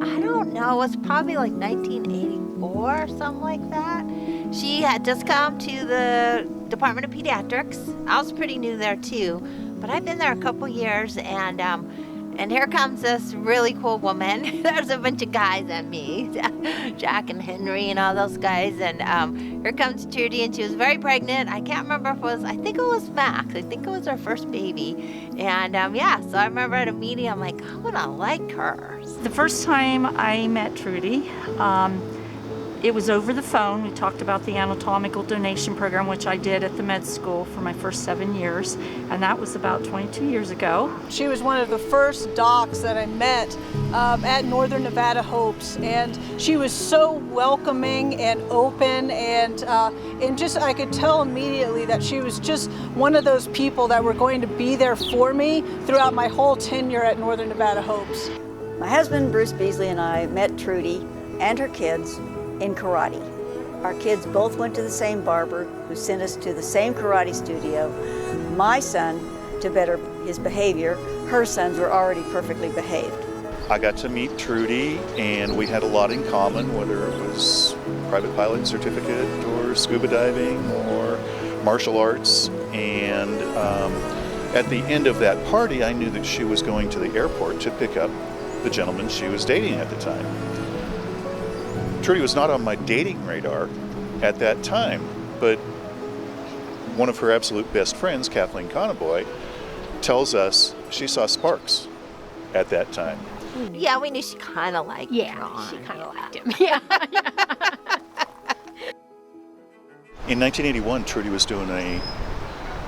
I don't know, it was probably like 1984 or something like that. She had just come to the Department of Pediatrics. I was pretty new there too, but I've been there a couple years, and here comes this really cool woman. There's a bunch of guys and me, Jack and Henry and all those guys, and here comes Trudy, and she was very pregnant. I can't remember if it was, I think it was Max. I think it was her first baby, and yeah, so I remember at a meeting, I'm like, I'm gonna like her. The first time I met Trudy, it was over the phone. We talked about the anatomical donation program, which I did at the med school for my first 7 years, and that was about 22 years ago. She was one of the first docs that I met at Northern Nevada Hopes, and she was so welcoming and open, and just I could tell immediately that she was just one of those people that were going to be there for me throughout my whole tenure at Northern Nevada Hopes. My husband, Bruce Beasley, and I met Trudy and her kids in karate. Our kids both went to the same barber who sent us to the same karate studio. My son, to better his behavior, her sons were already perfectly behaved. I got to meet Trudy, and we had a lot in common, whether it was private pilot certificate or scuba diving or martial arts. And at the end of that party, I knew that she was going to the airport to pick up the gentleman she was dating at the time. Trudy was not on my dating radar at that time, but one of her absolute best friends, Kathleen Conaboy, tells us she saw sparks at that time. Yeah, we knew she kind of liked Ron. She kind of liked him. Yeah. In 1981, Trudy was doing a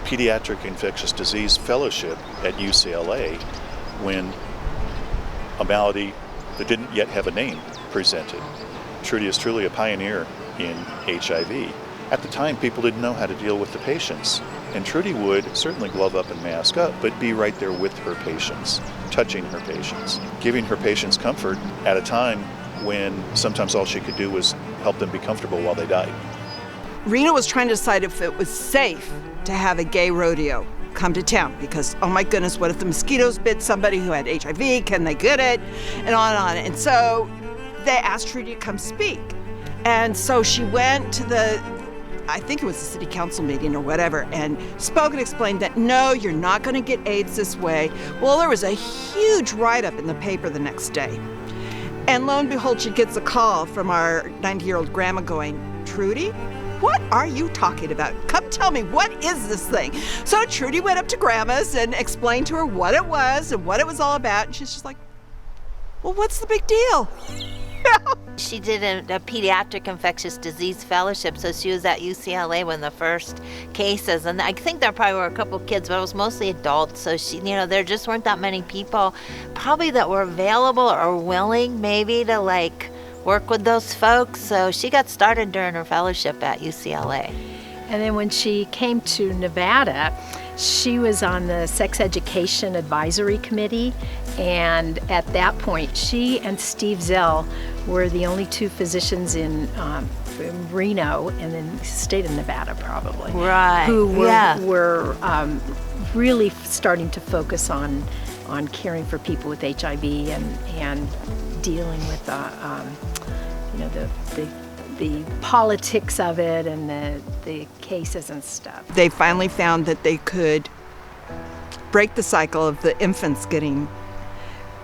pediatric infectious disease fellowship at UCLA when a malady that didn't yet have a name presented. Trudy is truly a pioneer in HIV. At the time, people didn't know how to deal with the patients, and Trudy would certainly glove up and mask up, but be right there with her patients, touching her patients, giving her patients comfort at a time when sometimes all she could do was help them be comfortable while they died. Rena was trying to decide if it was safe to have a gay rodeo come to town because, oh my goodness, what if the mosquitoes bit somebody who had HIV? Can they get it? And on and on. And so they asked Trudy to come speak. And so she went to I think it was a city council meeting or whatever, and spoke and explained that, no, you're not going to get AIDS this way. Well, there was a huge write-up in the paper the next day. And lo and behold, she gets a call from our 90-year-old grandma going, Trudy, what are you talking about? Come tell me, what is this thing? So Trudy went up to Grandma's and explained to her what it was and what it was all about. And she's just like, well, what's the big deal? She did a pediatric infectious disease fellowship, so she was at UCLA when the first cases, and I think there probably were a couple kids, but it was mostly adults, so she, there just weren't that many people probably that were available or willing maybe to work with those folks, so she got started during her fellowship at UCLA. And then when she came to Nevada, she was on the Sex Education Advisory Committee, and at that point, she and Steve Zell were the only two physicians in Reno and in the state of Nevada, probably, right? Who were really starting to focus on caring for people with HIV and dealing with the politics of it and the cases and stuff. They finally found that they could break the cycle of the infants getting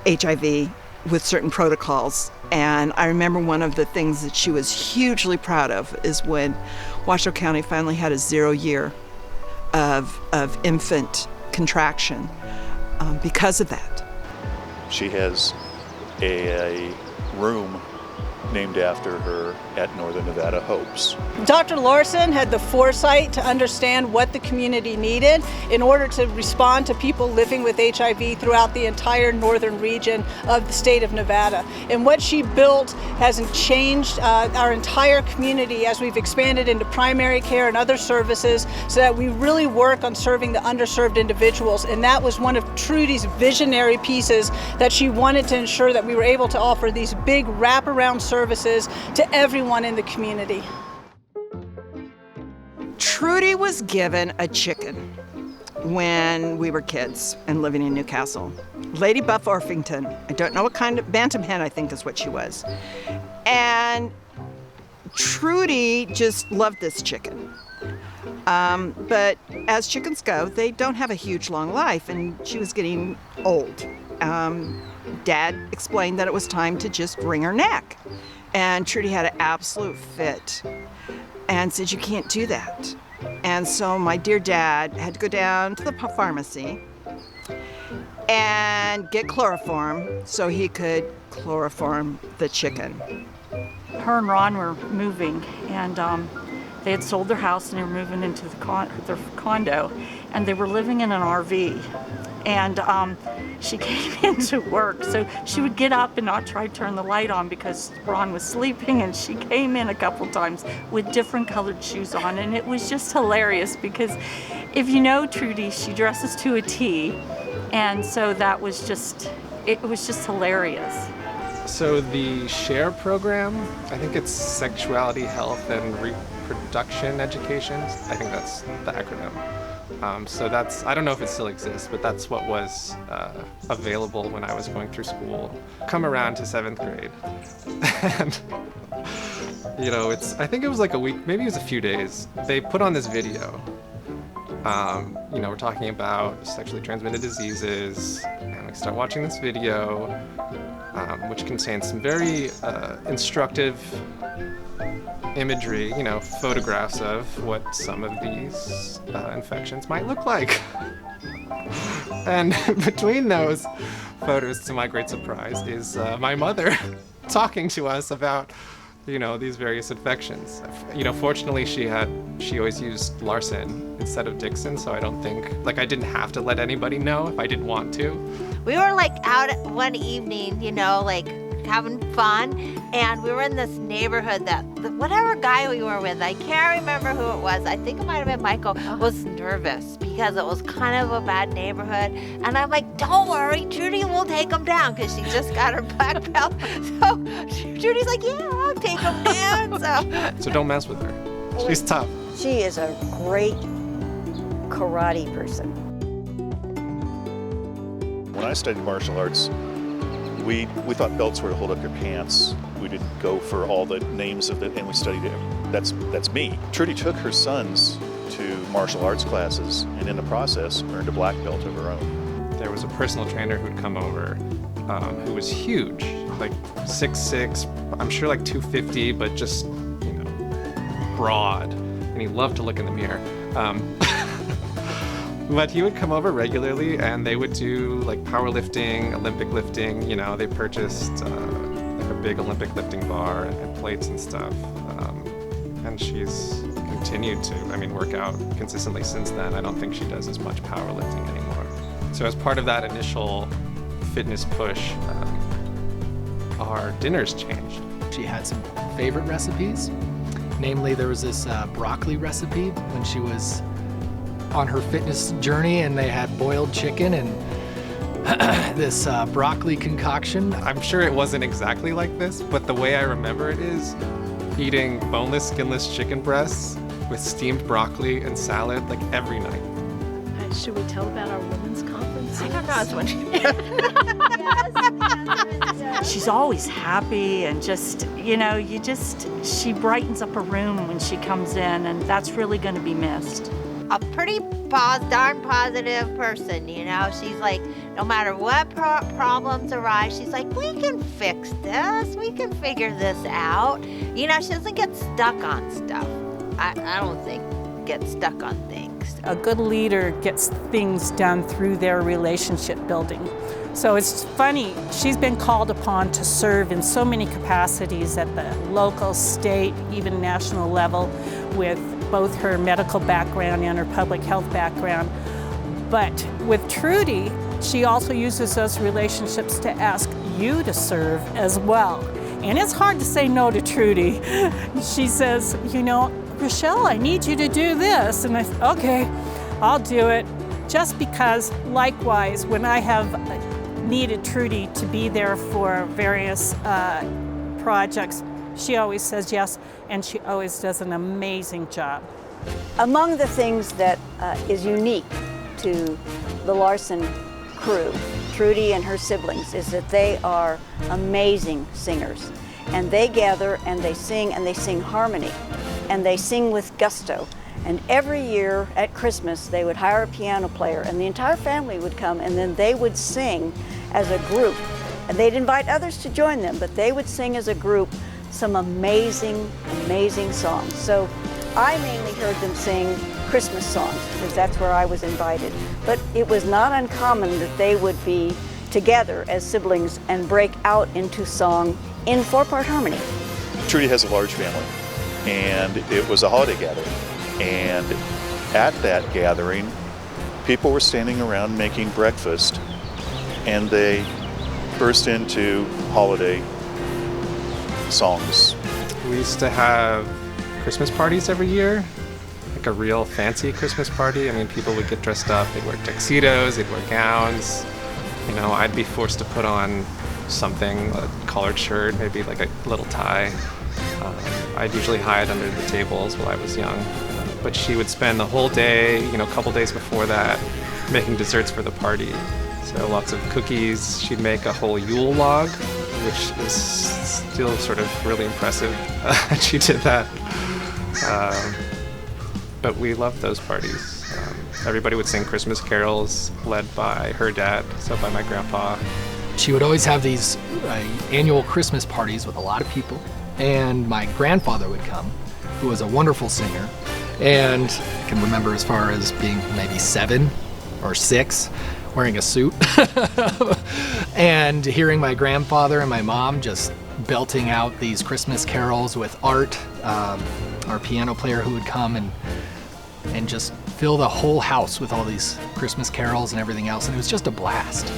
HIV with certain protocols. And I remember one of the things that she was hugely proud of is when Washoe County finally had a 0 year of infant contraction because of that. She has a room named after her at Northern Nevada Hopes. Dr. Larson had the foresight to understand what the community needed in order to respond to people living with HIV throughout the entire northern region of the state of Nevada. And what she built hasn't changed our entire community as we've expanded into primary care and other services so that we really work on serving the underserved individuals. And that was one of Trudy's visionary pieces, that she wanted to ensure that we were able to offer these big wraparound services to everyone in the community. Trudy was given a chicken when we were kids and living in Newcastle. Lady Buff Orpington. I don't know what kind of, bantam hen I think is what she was. And Trudy just loved this chicken. But as chickens go, they don't have a huge long life, and she was getting old. Dad explained that it was time to just wring her neck. And Trudy had an absolute fit and said, "You can't do that." And so my dear dad had to go down to the pharmacy and get chloroform so he could chloroform the chicken. Her and Ron were moving, and they had sold their house and they were moving into their condo, and they were living in an RV. And she came into work, so she would get up and not try to turn the light on because Ron was sleeping, and she came in a couple times with different colored shoes on, and it was just hilarious because if you know Trudy, she dresses to a T, and so that was just, it was just hilarious. So the SHARE program, I think it's Sexuality, Health, and Reproduction Education. I think that's the acronym. So that's, I don't know if it still exists, but that's what was available when I was going through school. Come around to 7th grade. And, you know, I think it was like a week, maybe it was a few days. They put on this video. You know, we're talking about sexually transmitted diseases, and we start watching this video, which contains some very instructive imagery, you know, photographs of what some of these infections might look like. And between those photos, to my great surprise, is my mother talking to us about, you know, these various infections. You know, fortunately she always used Larson instead of Dixon, so I don't think, like, I didn't have to let anybody know if I didn't want to. We were like out one evening, you know, like having fun, and we were in this neighborhood that whatever guy we were with, I can't remember who it was, I think it might have been Michael, was nervous because it was kind of a bad neighborhood, and I'm like, don't worry, Trudy will take him down because she just got her black belt. So Trudy's like, yeah, I'll take him down. So don't mess with her. She's tough. She is a great karate person. When I studied martial arts, we thought belts were to hold up your pants. We didn't go for all the names of it, and we studied it. That's me. Trudy took her sons to martial arts classes, and in the process, earned a black belt of her own. There was a personal trainer who'd come over, who was huge, like 6'6", I'm sure like 250, but just, you know, broad, and he loved to look in the mirror. But he would come over regularly, and they would do like powerlifting, Olympic lifting. You know, they purchased like a big Olympic lifting bar and plates and stuff. And she's continued to, I mean, work out consistently since then. I don't think she does as much powerlifting anymore. So as part of that initial fitness push, our dinners changed. She had some favorite recipes. Namely, there was this broccoli recipe when she was on her fitness journey, and they had boiled chicken and this broccoli concoction. I'm sure it wasn't exactly like this, but the way I remember it is eating boneless, skinless chicken breasts with steamed broccoli and salad like every night. Should we tell about our women's conference? I don't know. She's always happy, and just, you know, she brightens up a room when she comes in, and that's really going to be missed. A pretty darn positive person, you know. She's like, no matter what problems arise, she's like, we can fix this, we can figure this out. You know, she doesn't get stuck on stuff. I don't think get stuck on things. A good leader gets things done through their relationship building. So it's funny, she's been called upon to serve in so many capacities at the local, state, even national level, with both her medical background and her public health background. But with Trudy, she also uses those relationships to ask you to serve as well. And it's hard to say no to Trudy. She says, you know, Rochelle, I need you to do this. And I said, okay, I'll do it. Just because, likewise, when I have needed Trudy to be there for various projects, she always says yes, and she always does an amazing job. Among the things that is unique to the Larson crew, Trudy and her siblings, is that they are amazing singers. And they gather and they sing harmony, and they sing with gusto. And every year at Christmas, they would hire a piano player, and the entire family would come, and then they would sing as a group. And they'd invite others to join them, but they would sing as a group some amazing, amazing songs. So I mainly heard them sing Christmas songs, because that's where I was invited. But it was not uncommon that they would be together as siblings and break out into song in 4-part harmony. Trudy has a large family, and it was a holiday gathering. And at that gathering, people were standing around making breakfast, and they burst into holiday songs. We used to have Christmas parties every year, like a real fancy Christmas party. I mean, people would get dressed up, they'd wear tuxedos, they'd wear gowns. You know, I'd be forced to put on something, a collared shirt, maybe like a little tie. I'd usually hide under the tables while I was young. But she would spend the whole day, you know, a couple days before that, making desserts for the party. So lots of cookies. She'd make a whole Yule log, which is still sort of really impressive. She did that. But we loved those parties. Everybody would sing Christmas carols led by her dad, so by my grandpa. She would always have these annual Christmas parties with a lot of people, and my grandfather would come, who was a wonderful singer, and I can remember as far as being maybe 7 or 6, wearing a suit, and hearing my grandfather and my mom just belting out these Christmas carols with Art, our piano player, who would come and just fill the whole house with all these Christmas carols and everything else, and it was just a blast.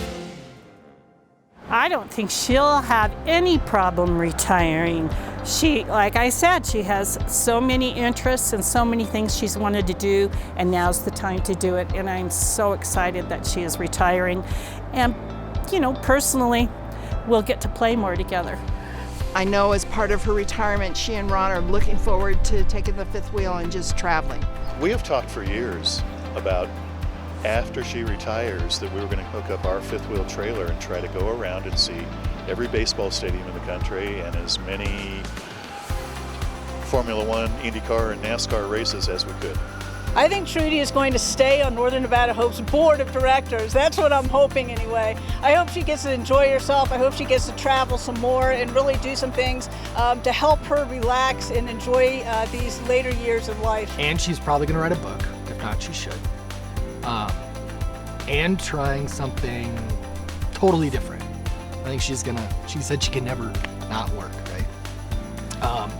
I don't think she'll have any problem retiring. She, like I said, she has so many interests and so many things she's wanted to do, and now's the time to do it. And I'm so excited that she is retiring. And, you know, personally, we'll get to play more together. I know as part of her retirement, she and Ron are looking forward to taking the fifth wheel and just traveling. We have talked for years about after she retires that we were going to hook up our fifth wheel trailer and try to go around and see every baseball stadium in the country and as many Formula One, IndyCar, and NASCAR races as we could. I think Trudy is going to stay on Northern Nevada Hope's board of directors. That's what I'm hoping anyway. I hope she gets to enjoy herself. I hope she gets to travel some more and really do some things to help her relax and enjoy these later years of life. And she's probably going to write a book. If not, she should. And trying something totally different. I think she said she can never not work, right?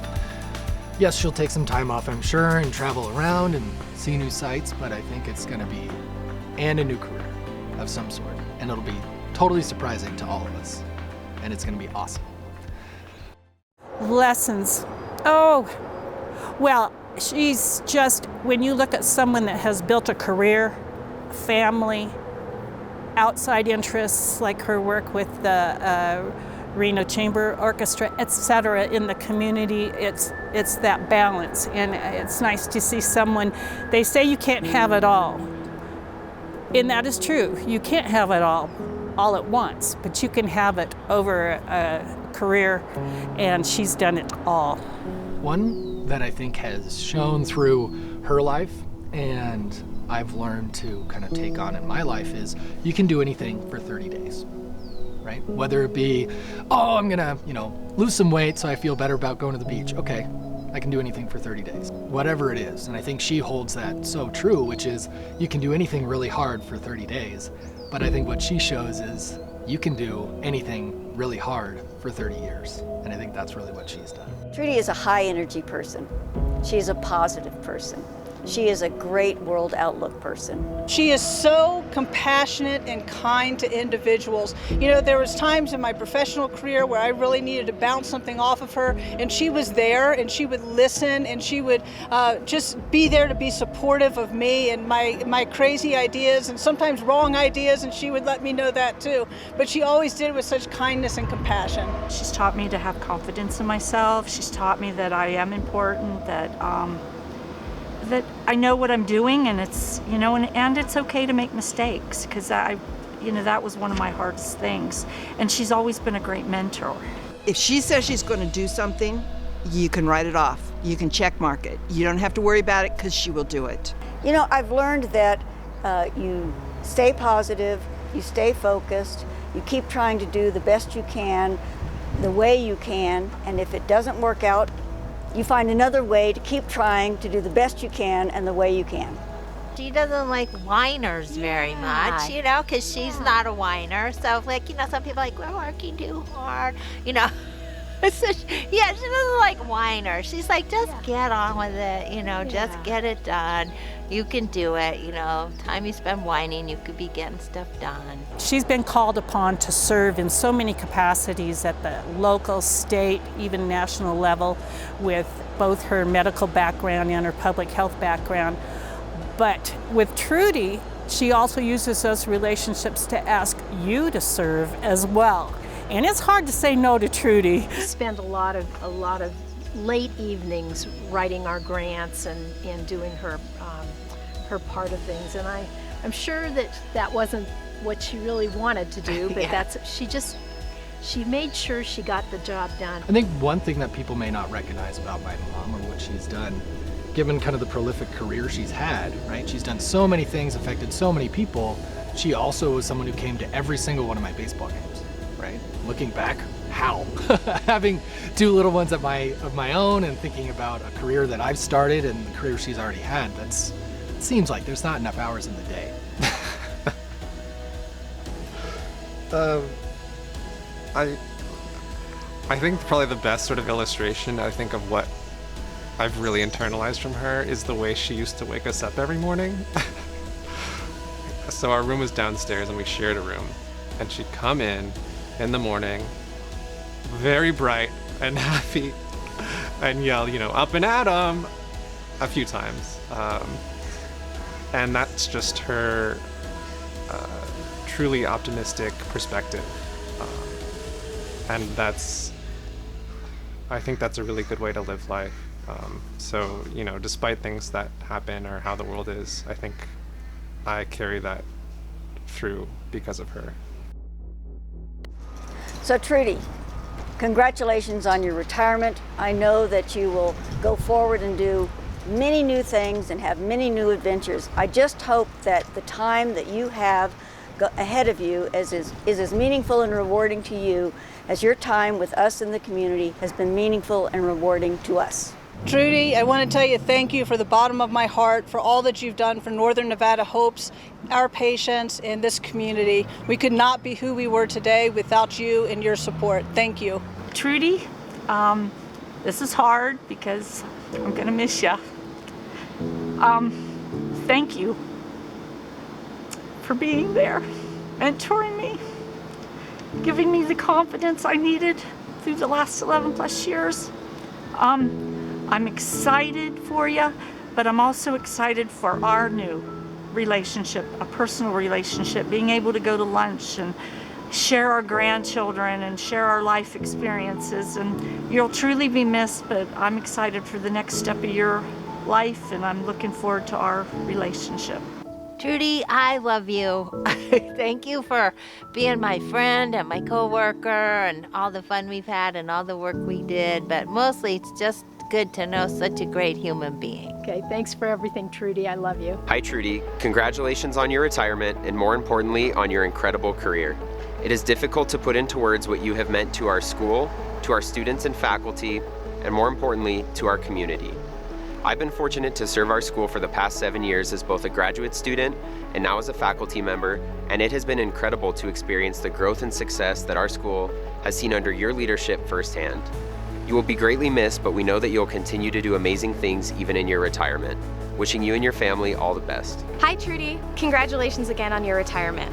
Yes, she'll take some time off, I'm sure, and travel around and see new sights, but I think it's gonna be, and a new career of some sort. And it'll be totally surprising to all of us. And it's gonna be awesome. Lessons. Oh, well, she's just, when you look at someone that has built a career, family, outside interests like her work with the Reno Chamber Orchestra, etc., in the community, it's that balance. And it's nice to see someone, they say you can't have it all. And that is true. You can't have it all at once, but you can have it over a career, and she's done it all. One that I think has shown through her life and I've learned to kind of take on in my life is you can do anything for 30 days, right? Whether it be, oh, I'm gonna, lose some weight so I feel better about going to the beach. Okay, I can do anything for 30 days. Whatever it is. And I think she holds that so true, which is you can do anything really hard for 30 days. But I think what she shows is you can do anything really hard for 30 years. And I think that's really what she's done. Trudy is a high energy person. She's a positive person. She is a great world outlook person. She is so compassionate and kind to individuals. There was times in my professional career where I really needed to bounce something off of her, and she was there, and she would listen, and she would just be there to be supportive of me and my crazy ideas and sometimes wrong ideas, and she would let me know that too. But she always did it with such kindness and compassion. She's taught me to have confidence in myself. She's taught me that I am important, that that I know what I'm doing, and it's, you know, and it's okay to make mistakes, because that was one of my hardest things. And she's always been a great mentor. If she says she's going to do something, you can write it off. You can check mark it. You don't have to worry about it because she will do it. You know, I've learned that you stay positive, you stay focused, you keep trying to do the best you can, the way you can, and if it doesn't work out, you find another way to keep trying to do the best you can and the way you can. She doesn't like whiners very much, you know, because she's not a whiner. So, like, you know, some people are like, we're working too hard, you know. So she doesn't like whiners. She's like, just get on with it, you know, just get it done. You can do it, you know. Time you spend whining, you could be getting stuff done. She's been called upon to serve in so many capacities at the local, state, even national level, with both her medical background and her public health background. But with Trudy, she also uses those relationships to ask you to serve as well. And it's hard to say no to Trudy. We spend a lot of late evenings writing our grants and doing her part of things. And I'm sure that wasn't what she really wanted to do, but she made sure she got the job done. I think one thing that people may not recognize about my mom or what she's done, given kind of the prolific career she's had, right? She's done so many things, affected so many people. She also was someone who came to every single one of my baseball games, right? Looking back, how? Having 2 little ones of my own and thinking about a career that I've started and the career she's already had, it seems like there's not enough hours in the day. I think probably the best sort of illustration, I think, of what I've really internalized from her is the way she used to wake us up every morning. So our room was downstairs and we shared a room, and she'd come in the morning, very bright and happy, and yell, you know, up and at 'em a few times. And that's just her truly optimistic perspective. And I think that's a really good way to live life. So, you know, despite things that happen or how the world is, I think I carry that through because of her. So Trudy, congratulations on your retirement. I know that you will go forward and do many new things and have many new adventures. I just hope that the time that you have ahead of you is as meaningful and rewarding to you as your time with us in the community has been meaningful and rewarding to us. Trudy, I want to tell you thank you for the bottom of my heart for all that you've done for Northern Nevada Hopes, our patients, and this community. We could not be who we were today without you and your support. Thank you. Trudy, this is hard because I'm gonna miss you. Thank you for being there, mentoring me, giving me the confidence I needed through the last 11 plus years. I'm excited for you, but I'm also excited for our new relationship, a personal relationship, being able to go to lunch and share our grandchildren and share our life experiences. And you'll truly be missed, but I'm excited for the next step of your life, and I'm looking forward to our relationship. Trudy, I love you. Thank you for being my friend and my coworker and all the fun we've had and all the work we did, but mostly it's just good to know such a great human being. Okay, thanks for everything, Trudy. I love you. Hi, Trudy. Congratulations on your retirement, and more importantly, on your incredible career. It is difficult to put into words what you have meant to our school, to our students and faculty, and more importantly, to our community. I've been fortunate to serve our school for the past 7 years as both a graduate student and now as a faculty member, and it has been incredible to experience the growth and success that our school has seen under your leadership firsthand. You will be greatly missed, but we know that you'll continue to do amazing things even in your retirement. Wishing you and your family all the best. Hi, Trudy. Congratulations again on your retirement.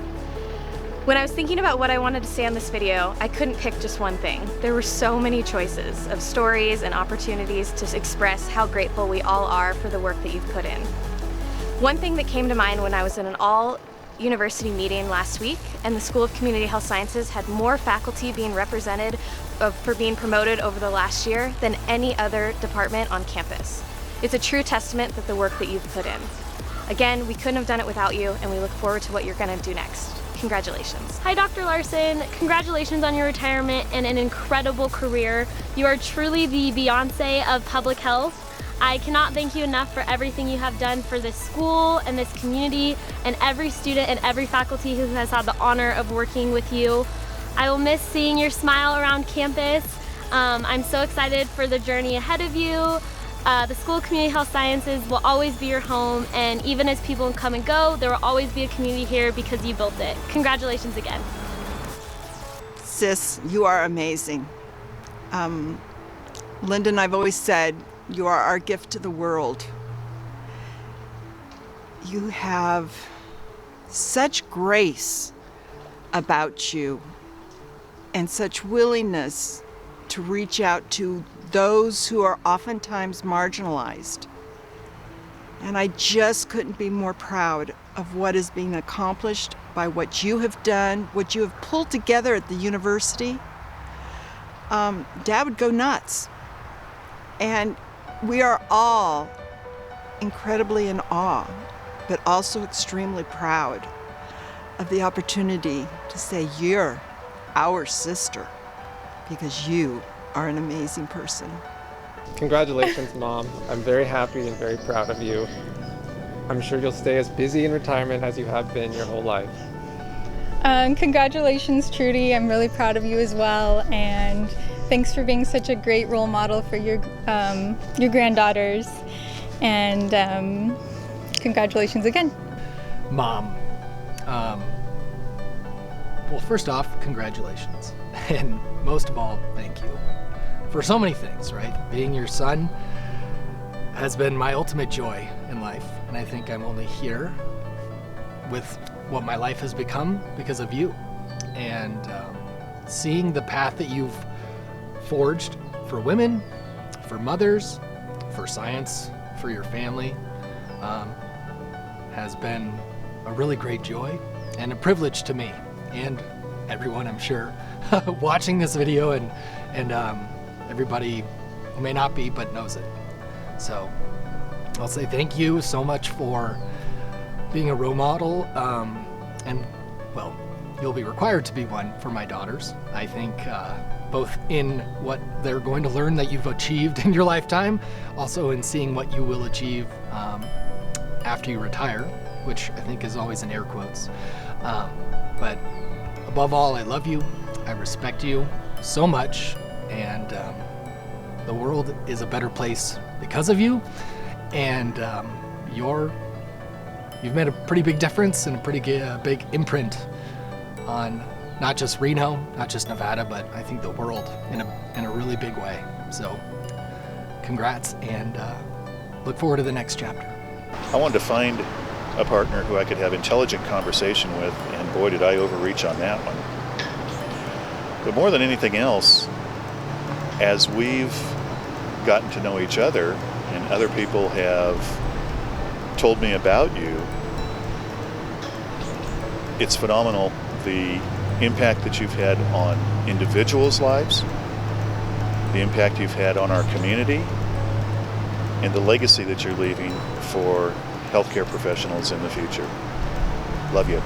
When I was thinking about what I wanted to say on this video, I couldn't pick just one thing. There were so many choices of stories and opportunities to express how grateful we all are for the work that you've put in. One thing that came to mind when I was in an all-university meeting last week, and the School of Community Health Sciences had more faculty being represented for being promoted over the last year than any other department on campus. It's a true testament that the work that you've put in. Again, we couldn't have done it without you, and we look forward to what you're going to do next. Congratulations. Hi, Dr. Larson. Congratulations on your retirement and an incredible career. You are truly the Beyonce of public health. I cannot thank you enough for everything you have done for this school and this community and every student and every faculty who has had the honor of working with you. I will miss seeing your smile around campus. I'm so excited for the journey ahead of you. The School of Community Health Sciences will always be your home, and even as people come and go, there will always be a community here because you built it. Congratulations again. Sis, you are amazing. Linda and I've always said, you are our gift to the world. You have such grace about you and such willingness to reach out to those who are oftentimes marginalized. And I just couldn't be more proud of what is being accomplished by what you have done, what you have pulled together at the university. Dad would go nuts. And we are all incredibly in awe, but also extremely proud of the opportunity to say you're our sister, because you are an amazing person. Congratulations, Mom. I'm very happy and very proud of you. I'm sure you'll stay as busy in retirement as you have been your whole life. Congratulations, Trudy. I'm really proud of you as well, and thanks for being such a great role model for your granddaughters, and congratulations again. Mom, well, first off, congratulations. And most of all, thank you for so many things, right? Being your son has been my ultimate joy in life, and I think I'm only here with what my life has become because of you. And seeing the path that you've forged for women, for mothers, for science, for your family, has been a really great joy and a privilege to me and everyone, I'm sure, watching this video, and everybody who may not be but knows it. So I'll say thank you so much for being a role model, and well, you'll be required to be one for my daughters. I think both in what they're going to learn that you've achieved in your lifetime, also in seeing what you will achieve after you retire, which I think is always in air quotes. But above all, I love you, I respect you so much, and the world is a better place because of you, and you've made a pretty big difference and a pretty big imprint on not just Reno, not just Nevada, but I think the world in a really big way. So congrats, and look forward to the next chapter. I wanted to find a partner who I could have intelligent conversation with, and boy, did I overreach on that one. But more than anything else, as we've gotten to know each other and other people have told me about you, it's phenomenal the impact that you've had on individuals' lives, the impact you've had on our community, and the legacy that you're leaving for healthcare professionals in the future. Love you.